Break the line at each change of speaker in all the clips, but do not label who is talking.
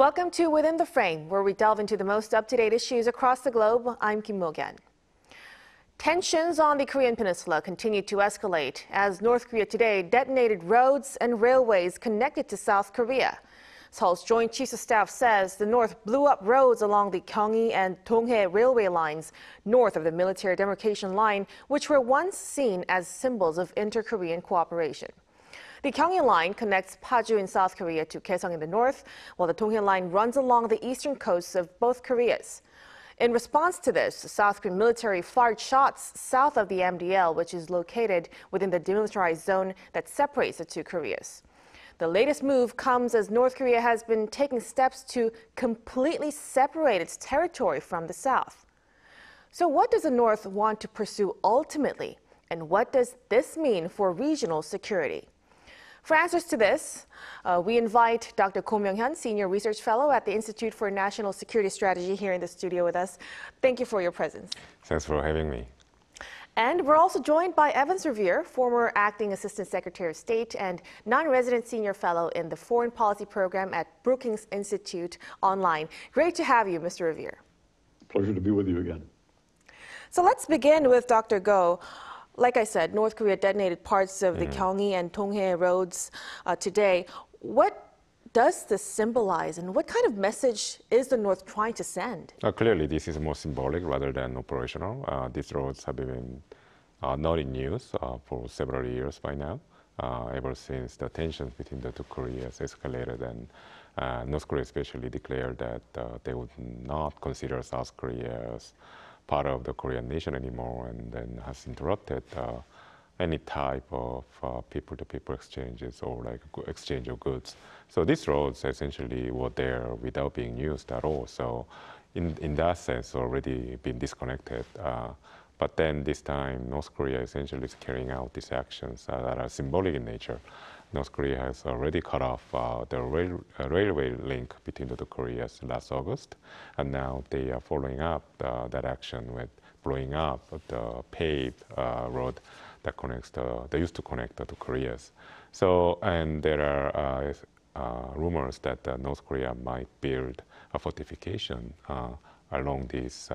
Welcome to Within the Frame, where we delve into the most up-to-date issues across the globe. I'm Kim Mok-yeon. Tensions on the Korean Peninsula continue to escalate as North Korea today detonated roads and railways connected to South Korea. Seoul's Joint Chiefs of Staff says the North blew up roads along the Gyeongui and Donghae railway lines north of the military demarcation line, which were once seen as symbols of inter-Korean cooperation. The Gyeongui line connects Paju in South Korea to Kaesong in the north, while the Donghae line runs along the eastern coasts of both Koreas. In response to this, the South Korean military fired shots south of the MDL, which is located within the demilitarized zone that separates the two Koreas. The latest move comes as North Korea has been taking steps to completely separate its territory from the South. So what does the North want to pursue ultimately, and what does this mean for regional security? For answers to this, we invite Dr. Kim Mok-yeon, Senior Research Fellow at the Institute for National Security Strategy, here in the studio with us. Thank you for your presence.
Thanks for having me.
And we're also joined by Evans Revere, former Acting Assistant Secretary of State and non-resident Senior Fellow in the Foreign Policy Program at Brookings Institute online. Great to have you, Mr. Revere.
Pleasure to be with you again.
So let's begin with Dr. Go. Like I said, North Korea detonated parts of the Gyeongui and Donghae roads today. What does this symbolize, and what kind of message is the North trying to send?
Clearly, this is more symbolic rather than operational. These roads have been not in use for several years by now, ever since the tensions between the two Koreas escalated, and North Korea especially declared that they would not consider South Korea as part of the Korean nation anymore, and then has interrupted any type of people-to-people exchanges or like exchange of goods. So these roads essentially were there without being used at all. So in that sense, already been disconnected. But then this time, North Korea essentially is carrying out these actions that are symbolic in nature. North Korea has already cut off the railway link between the two Koreas last August, and now they are following up that action with blowing up the paved road that connects that used to connect the two Koreas. So, and there are rumors that North Korea might build a fortification along these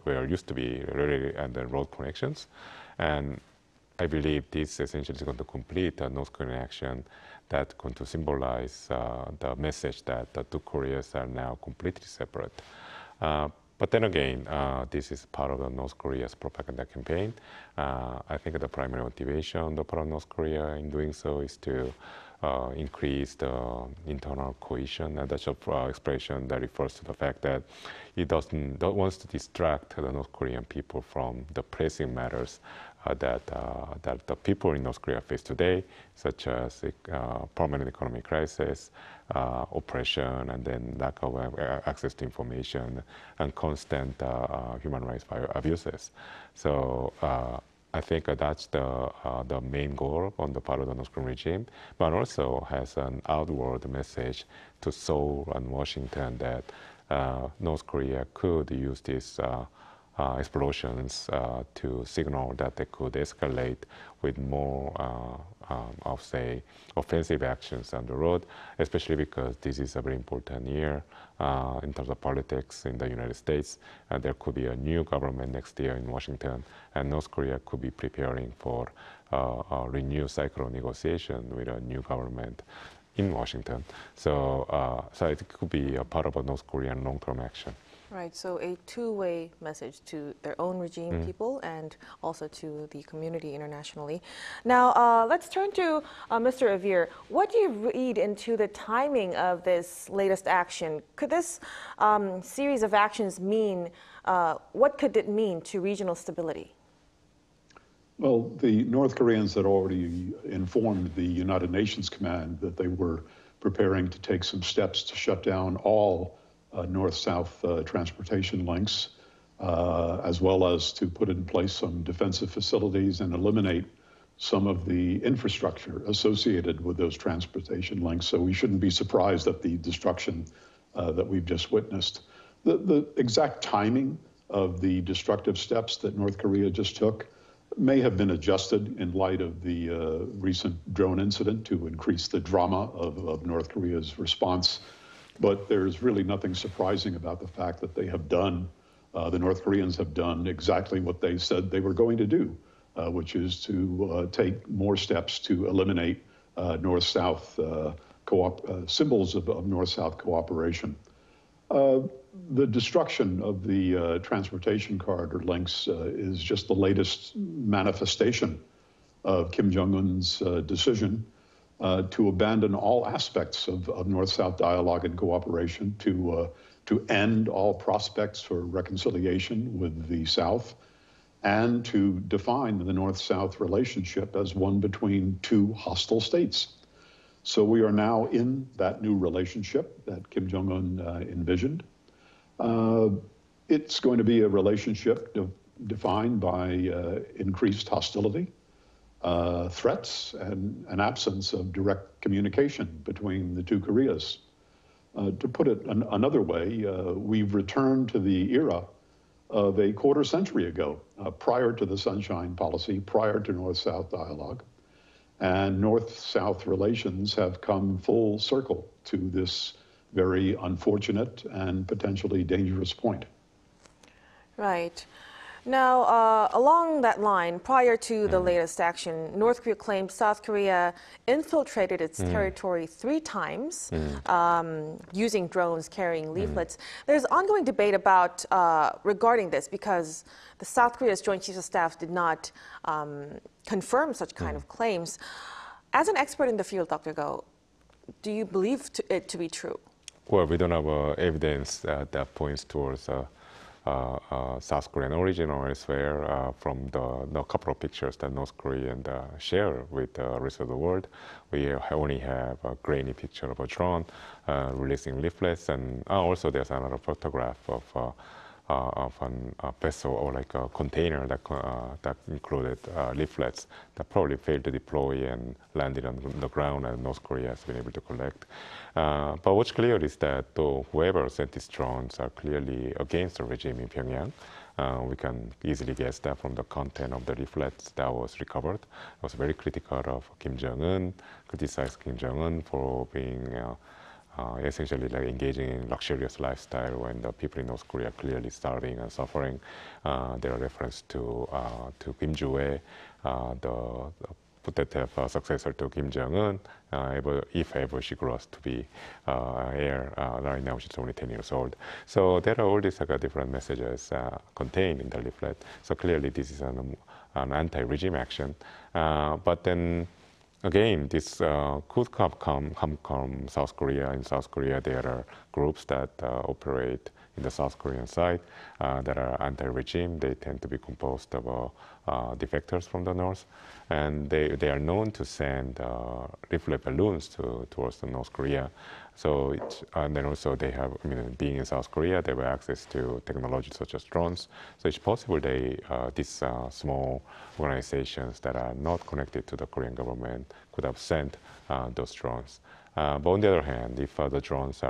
where used to be railway and the road connections, and I believe this essentially is going to complete a North Korean action that's going to symbolize the message that the two Koreas are now completely separate. But then again, this is part of the North Korea's propaganda campaign. I think the primary motivation on the part of North Korea in doing so is to increase the internal cohesion, and that's an expression that refers to the fact that it wants to distract the North Korean people from the pressing matters that the people in North Korea face today, such as permanent economic crisis, oppression, and then lack of access to information, and constant human rights abuses. So I think that's the main goal on the part of the North Korean regime, but also has an outward message to Seoul and Washington that North Korea could use these explosions to signal that they could escalate with more, I'll say, offensive actions on the road, especially because this is a very important year in terms of politics in the United States, and there could be a new government next year in Washington, and North Korea could be preparing for a renewed cycle of negotiation with a new government in Washington. So, so it could be a part of a North Korean long-term action.
Right, so a two-way message to their own regime people and also to the community internationally. Now, let's turn to Mr. Revere. What do you read into the timing of this latest action? Could this series of actions mean, what could it mean to regional stability?
Well, the North Koreans had already informed the United Nations Command that they were preparing to take some steps to shut down all north-south transportation links, as well as to put in place some defensive facilities and eliminate some of the infrastructure associated with those transportation links. So we shouldn't be surprised at the destruction that we've just witnessed. The exact timing of the destructive steps that North Korea just took may have been adjusted in light of the recent drone incident to increase the drama of North Korea's response But there's really nothing surprising about the fact that they have done, the North Koreans have done exactly what they said they were going to do, which is to take more steps to eliminate North-South symbols of North-South cooperation. The destruction of the transportation corridor links is just the latest manifestation of Kim Jong-un's decision to abandon all aspects of North-South dialogue and cooperation, to end all prospects for reconciliation with the South, and to define the North-South relationship as one between two hostile states. So we are now in that new relationship that Kim Jong-un envisioned. It's going to be a relationship defined by increased hostility, threats, and an absence of direct communication between the two Koreas. To put it another way, we've returned to the era of a quarter century ago, prior to the Sunshine Policy, prior to North-South dialogue. And North-South relations have come full circle to this very unfortunate and potentially dangerous point.
Right. Now, along that line, prior to the latest action, North Korea claimed South Korea infiltrated its territory 3 times using drones carrying leaflets. There's ongoing debate about regarding this because the South Korea's Joint Chiefs of Staff did not confirm such kind of claims. As an expert in the field, Dr. Go, do you believe it to be true?
Well, we don't have evidence that points towards South Korean origin or elsewhere from the couple of pictures that North Koreans share with the rest of the world. We only have a grainy picture of a drone releasing leaflets, and also there's another photograph of a vessel or like a container that included leaflets that probably failed to deploy and landed on the ground, and North Korea has been able to collect. But what's clear is that whoever sent these drones are clearly against the regime in Pyongyang. We can easily guess that from the content of the leaflets that was recovered. It was very critical of Kim Jong-un, criticized Kim Jong-un for being essentially like engaging in luxurious lifestyle when the people in North Korea are clearly starving and suffering. There are reference to Kim Joo-hee, the putative successor to Kim Jong-un, if ever she grows to be heir. Right now she's only 10 years old. So there are all these different messages contained in the leaflet. So clearly this is an anti-regime action. But then again, this could come from South Korea. In South Korea, there are groups that operate in the South Korean side that are anti-regime. They tend to be composed of defectors from the north, and they are known to send leaflet balloons towards the North Korea. So and then also they have, being in South Korea, they have access to technology such as drones. So it's possible these small organizations that are not connected to the Korean government could have sent those drones. But on the other hand, if the drones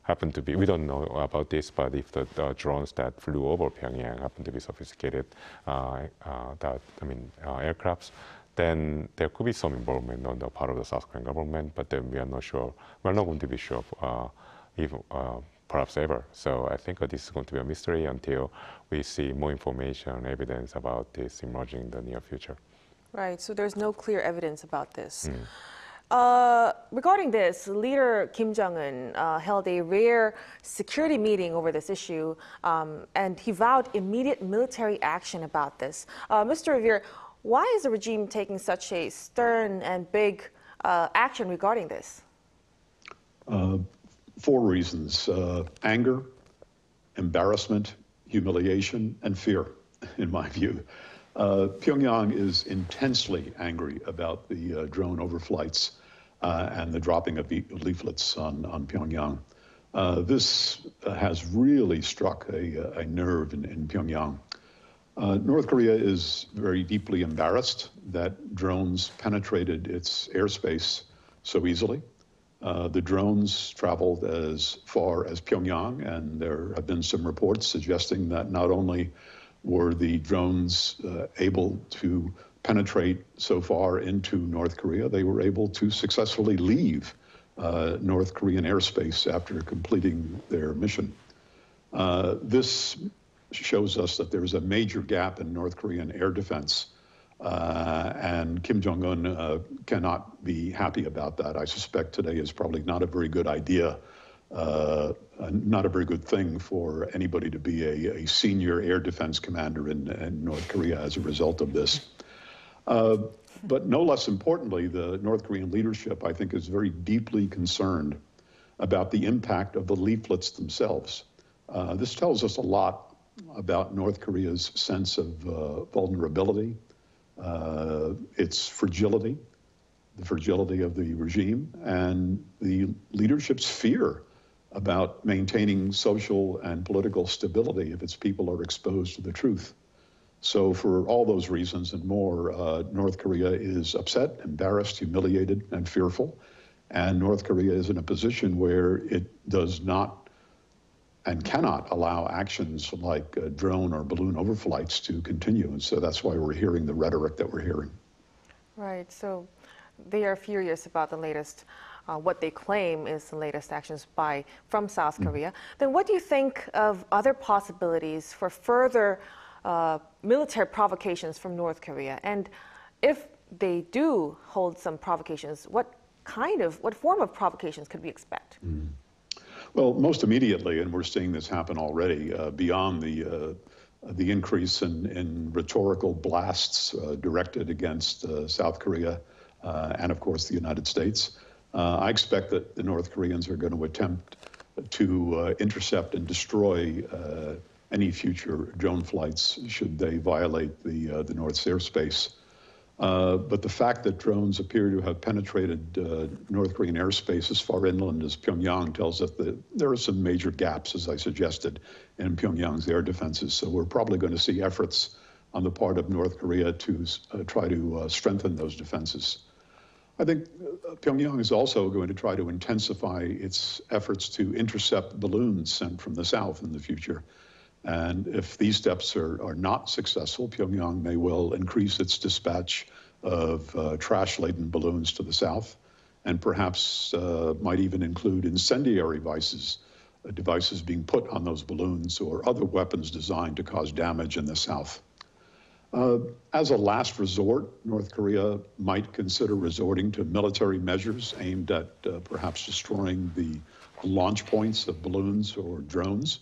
happen to be, we don't know about this, but if the drones that flew over Pyongyang happen to be sophisticated aircrafts, then there could be some involvement on the part of the South Korean government, but then we are not sure. We're not going to be sure even perhaps ever. So I think this is going to be a mystery until we see more information, evidence about this emerging in the near future.
Right, so there's no clear evidence about this. Regarding this, leader Kim Jong-un held a rare security meeting over this issue, and he vowed immediate military action about this. Mr. Revere, why is the regime taking such a stern and big action regarding this?
4 reasons: anger, embarrassment, humiliation, and fear, in my view. Pyongyang is intensely angry about the drone overflights and the dropping of leaflets on Pyongyang. This has really struck a nerve in Pyongyang. North Korea is very deeply embarrassed that drones penetrated its airspace so easily. The drones traveled as far as Pyongyang, and there have been some reports suggesting that not only were the drones able to penetrate so far into North Korea, they were able to successfully leave North Korean airspace after completing their mission. This shows us that there's a major gap in North Korean air defense, and Kim Jong-un cannot be happy about that. I suspect today is probably not a very good idea, not a very good thing for anybody to be a senior air defense commander in North Korea as a result of this. But no less importantly, the North Korean leadership, I think, is very deeply concerned about the impact of the leaflets themselves. This tells us a lot about North Korea's sense of vulnerability, its fragility, the fragility of the regime, and the leadership's fear about maintaining social and political stability if its people are exposed to the truth. So for all those reasons and more, North Korea is upset, embarrassed, humiliated, and fearful. And North Korea is in a position where it does not and cannot allow actions like drone or balloon overflights to continue. And so that's why we're hearing the rhetoric that we're hearing.
Right, so they are furious about the latest, what they claim is the latest actions from South Korea. Then what do you think of other possibilities for further military provocations from North Korea? And if they do hold some provocations, what form of provocations could we expect?
Well, most immediately, and we're seeing this happen already, beyond the increase in rhetorical blasts directed against South Korea and, of course, the United States, I expect that the North Koreans are going to attempt to intercept and destroy any future drone flights should they violate the North's airspace. But the fact that drones appear to have penetrated North Korean airspace as far inland as Pyongyang tells us that there are some major gaps, as I suggested, in Pyongyang's air defenses. So we're probably going to see efforts on the part of North Korea to try to strengthen those defenses. I think Pyongyang is also going to try to intensify its efforts to intercept balloons sent from the south in the future. And if these steps are not successful, Pyongyang may well increase its dispatch of trash-laden balloons to the south, and perhaps might even include incendiary devices being put on those balloons or other weapons designed to cause damage in the south. As a last resort, North Korea might consider resorting to military measures aimed at perhaps destroying the launch points of balloons or drones.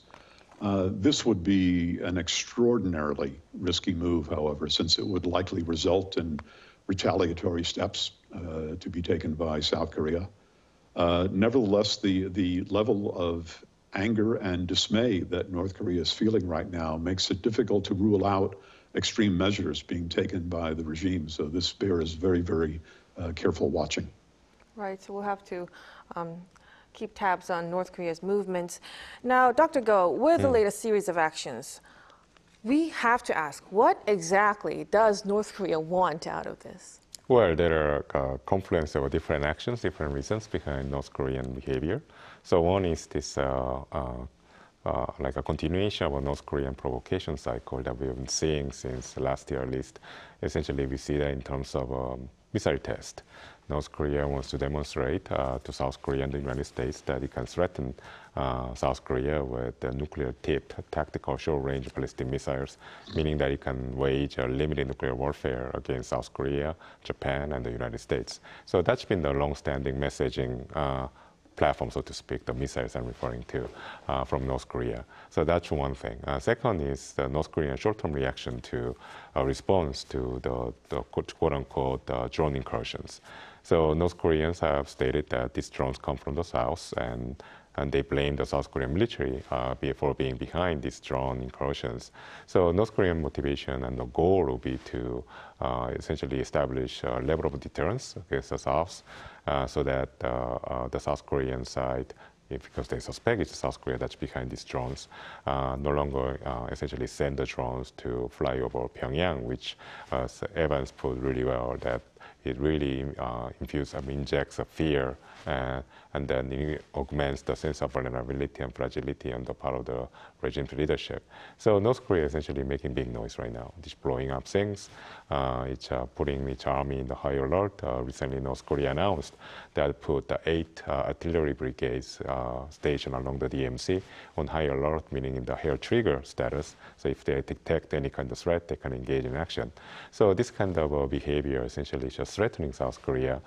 This would be an extraordinarily risky move, however, since it would likely result in retaliatory steps to be taken by South Korea. Nevertheless, the level of anger and dismay that North Korea is feeling right now makes it difficult to rule out extreme measures being taken by the regime. So this bears very, very careful watching.
Right, so we'll have to keep tabs on North Korea's movements. Now, Dr. Go, with the latest series of actions, we have to ask, what exactly does North Korea want out of this?
Well, there are a confluence of different actions, different reasons behind North Korean behavior. So one is this like a continuation of a North Korean provocation cycle that we've been seeing since last year at least. Essentially, we see that in terms of missile test. North Korea wants to demonstrate to South Korea and the United States that it can threaten South Korea with nuclear-tipped tactical short-range ballistic missiles, meaning that it can wage a limited nuclear warfare against South Korea, Japan, and the United States. So that's been the long-standing messaging platform, so to speak, the missiles I'm referring to from North Korea. So that's one thing. Second is the North Korean short-term reaction to response to the quote-unquote drone incursions. So North Koreans have stated that these drones come from the south, and they blame the South Korean military for being behind these drone incursions. So North Korean motivation and the goal will be to essentially establish a level of deterrence against the South, so that the South Korean side, because they suspect it's South Korea that's behind these drones, no longer essentially send the drones to fly over Pyongyang, which Evans put really well, that it really injects a fear, and then it augments the sense of vulnerability and fragility on the part of the regime's leadership. So North Korea is essentially making big noise right now. It's blowing up things. It's putting its army in the high alert. Recently, North Korea announced that put 8 artillery brigades stationed along the DMZ on high alert, meaning in the hair trigger status. So if they detect any kind of threat, they can engage in action. So this kind of behavior essentially is just threatening South Korea,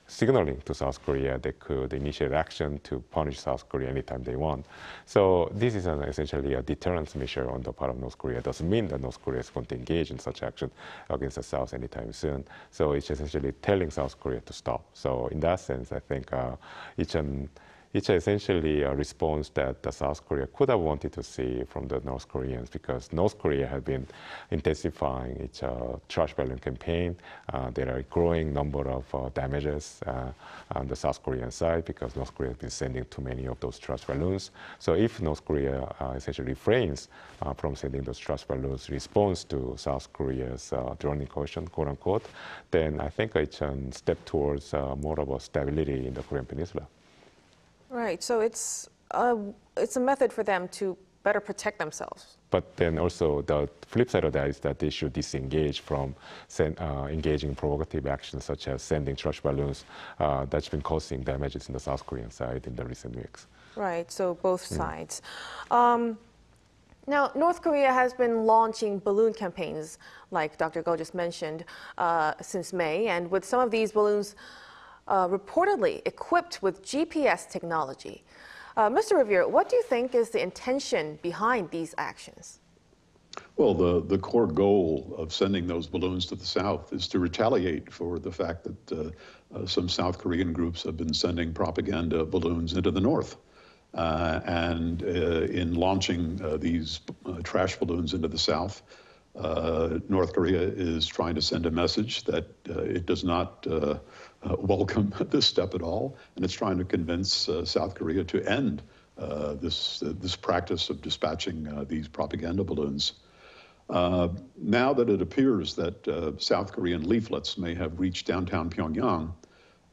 signaling to South Korea they could initiate action to punish South Korea anytime they want. So this is essentially a deterrence measure on the part of North Korea. It doesn't mean that North Korea is going to engage in such action against the South anytime soon. So it's essentially telling South Korea to stop. So in that sense, I think it's essentially a response that the South Korea could have wanted to see from the North Koreans, because North Korea had been intensifying its trash balloon campaign. There are a growing number of damages on the South Korean side because North Korea has been sending too many of those trash balloons. So if North Korea essentially refrains from sending those trash balloons, response to South Korea's drone incursion, quote unquote, then I think it's a step towards more of a stability in the Korean Peninsula.
Right, so it's a method for them to better protect themselves.
But then also the flip side of that is that they should disengage from engaging in provocative actions such as sending trash balloons that's been causing damages in the South Korean side in the recent weeks.
Right, so both sides. Now, North Korea has been launching balloon campaigns, like Dr. Go just mentioned, since May, and with some of these balloons reportedly equipped with GPS technology. Mr. Revere, what do you think is the intention behind these actions?
Well, the core goal of sending those balloons to the south is to retaliate for the fact that some South Korean groups have been sending propaganda balloons into the north. And in launching these trash balloons into the south, North Korea is trying to send a message that it does not welcome this step at all, and it's trying to convince South Korea to end this practice of dispatching these propaganda balloons. Now that it appears that South Korean leaflets may have reached downtown Pyongyang,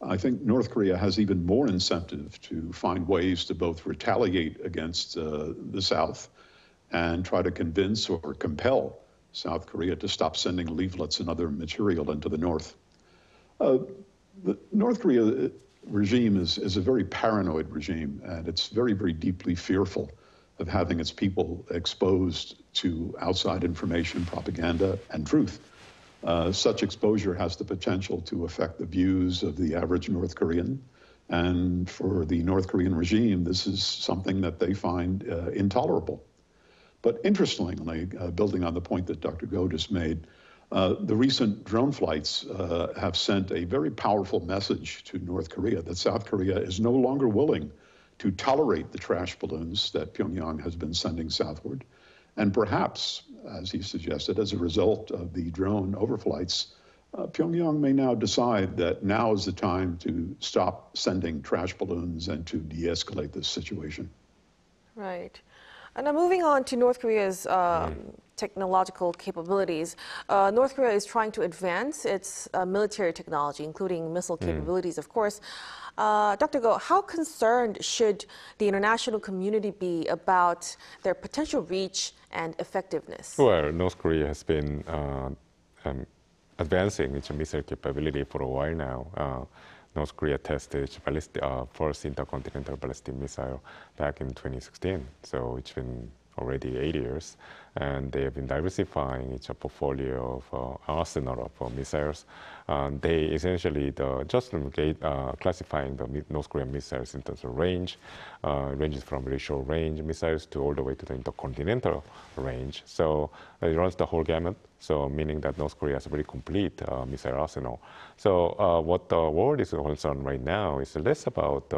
I think North Korea has even more incentive to find ways to both retaliate against the South and try to convince or compel South Korea to stop sending leaflets and other material into the north. The North Korea regime is a very paranoid regime, and it's very, very deeply fearful of having its people exposed to outside information, propaganda, and truth. Such exposure has the potential to affect the views of the average North Korean. And for the North Korean regime, this is something that they find intolerable. But interestingly, building on the point that Dr. Go just made, the recent drone flights have sent a very powerful message to North Korea that South Korea is no longer willing to tolerate the trash balloons that Pyongyang has been sending southward. And perhaps, as he suggested, as a result of the drone overflights, Pyongyang may now decide that now is the time to stop sending trash balloons and to de-escalate this situation.
Right. And now moving on to North Korea's technological capabilities, North Korea is trying to advance its military technology, including missile capabilities, of course. Dr. Go, how concerned should the international community be about their potential reach and effectiveness?
Well, North Korea has been advancing its missile capability for a while now. North Korea tested its first intercontinental ballistic missile back in 2016. So it's been already 8 years, and they have been diversifying its portfolio of arsenal of missiles. They essentially just classifying the North Korean missiles in terms of range, ranges from really short range missiles to all the way to the intercontinental range. So it runs the whole gamut. So meaning that North Korea has a very complete missile arsenal. So what the world is concerned right now is less about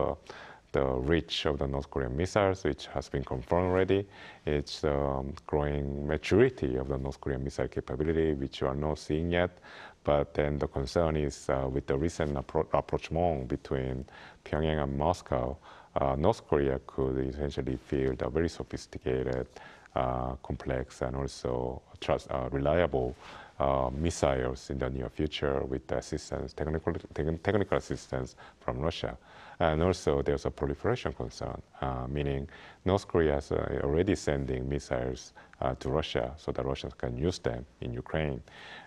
the reach of the North Korean missiles, which has been confirmed already. It's growing maturity of the North Korean missile capability, which you are not seeing yet. But then the concern is with the recent rapprochement between Pyongyang and Moscow, North Korea could essentially field a very sophisticated, complex, and also reliable missiles in the near future with the assistance, technical assistance from Russia. And also there's a proliferation concern, meaning North Korea is already sending missiles to Russia so that Russians can use them in Ukraine.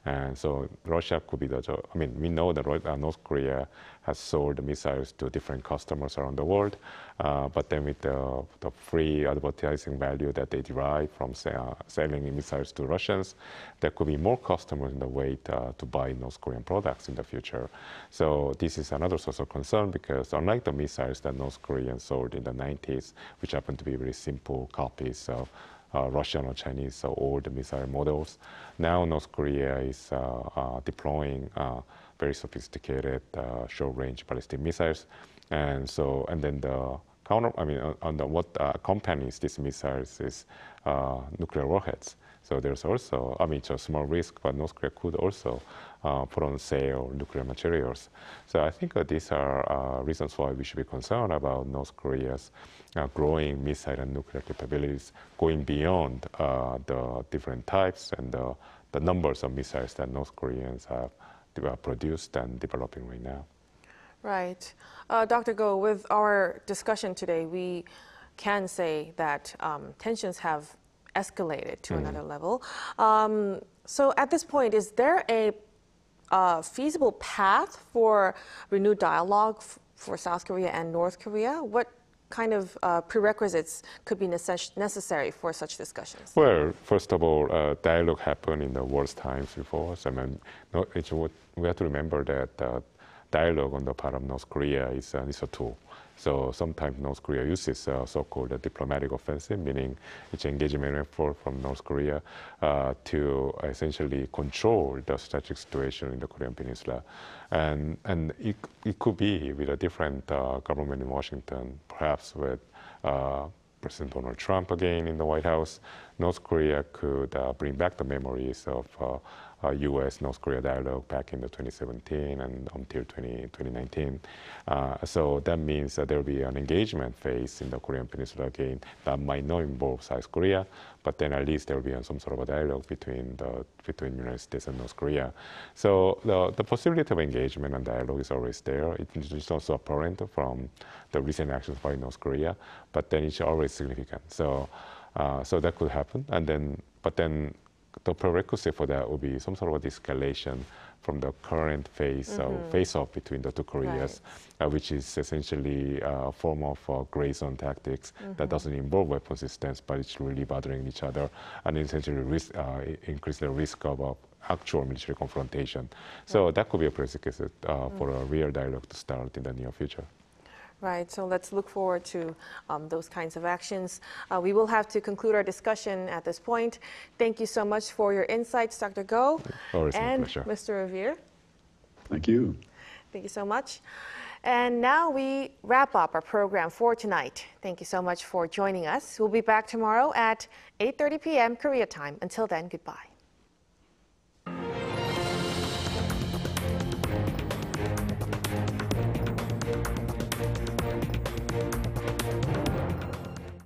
And so Russia could be we know that North Korea has sold missiles to different customers around the world, but then with the free advertising value that they derive from selling missiles to Russians, there could be more customers in the way to buy North Korean products in the future. So this is another source of concern because unlike the missiles that North Korea sold in the 90s, which happened to be very simple copies of Russian or Chinese old missile models, now North Korea is deploying very sophisticated short-range ballistic missiles, and then the what accompanies these missiles is nuclear warheads. So there's also, it's a small risk, but North Korea could also put on sale nuclear materials. So I think these are reasons why we should be concerned about North Korea's growing missile and nuclear capabilities, going beyond the different types and the numbers of missiles that North Koreans have produced and developing right now.
Right. Dr. Go, with our discussion today, we can say that tensions have escalated to another level. So at this point, is there a feasible path for renewed dialogue for South Korea and North Korea? What kind of prerequisites could be necessary for such discussions?
Well, first of all, dialogue happened in the worst times before. So, we have to remember that dialogue on the part of North Korea is a tool. So sometimes North Korea uses so-called diplomatic offensive, meaning its engagement effort from North Korea to essentially control the strategic situation in the Korean Peninsula. And it could be with a different government in Washington, perhaps with President Donald Trump again in the White House. North Korea could bring back the memories of U.S.-North Korea dialogue back in the 2017 and until 2019. So that means that there will be an engagement phase in the Korean Peninsula again that might not involve South Korea, but then at least there will be some sort of a dialogue between the United States and North Korea. So the possibility of engagement and dialogue is always there. It's also apparent from the recent actions by North Korea, but then it's always significant. So that could happen, but then the prerequisite for that would be some sort of a de-escalation from the current face-off between the two Koreas, right. Which is essentially a form of gray zone tactics that doesn't involve weapon systems, but it's really bothering each other and essentially increase the risk of actual military confrontation. So that could be a prerequisite for a real dialogue to start in the near future.
Right, so let's look forward to those kinds of actions. We will have to conclude our discussion at this point. Thank you so much for your insights, Dr. Go.
Always
and
my pleasure.
Mr. Revere.
Thank you.
Thank you so much. And now we wrap up our program for tonight. Thank you so much for joining us. We'll be back tomorrow at 8:30 p.m. Korea time. Until then, goodbye.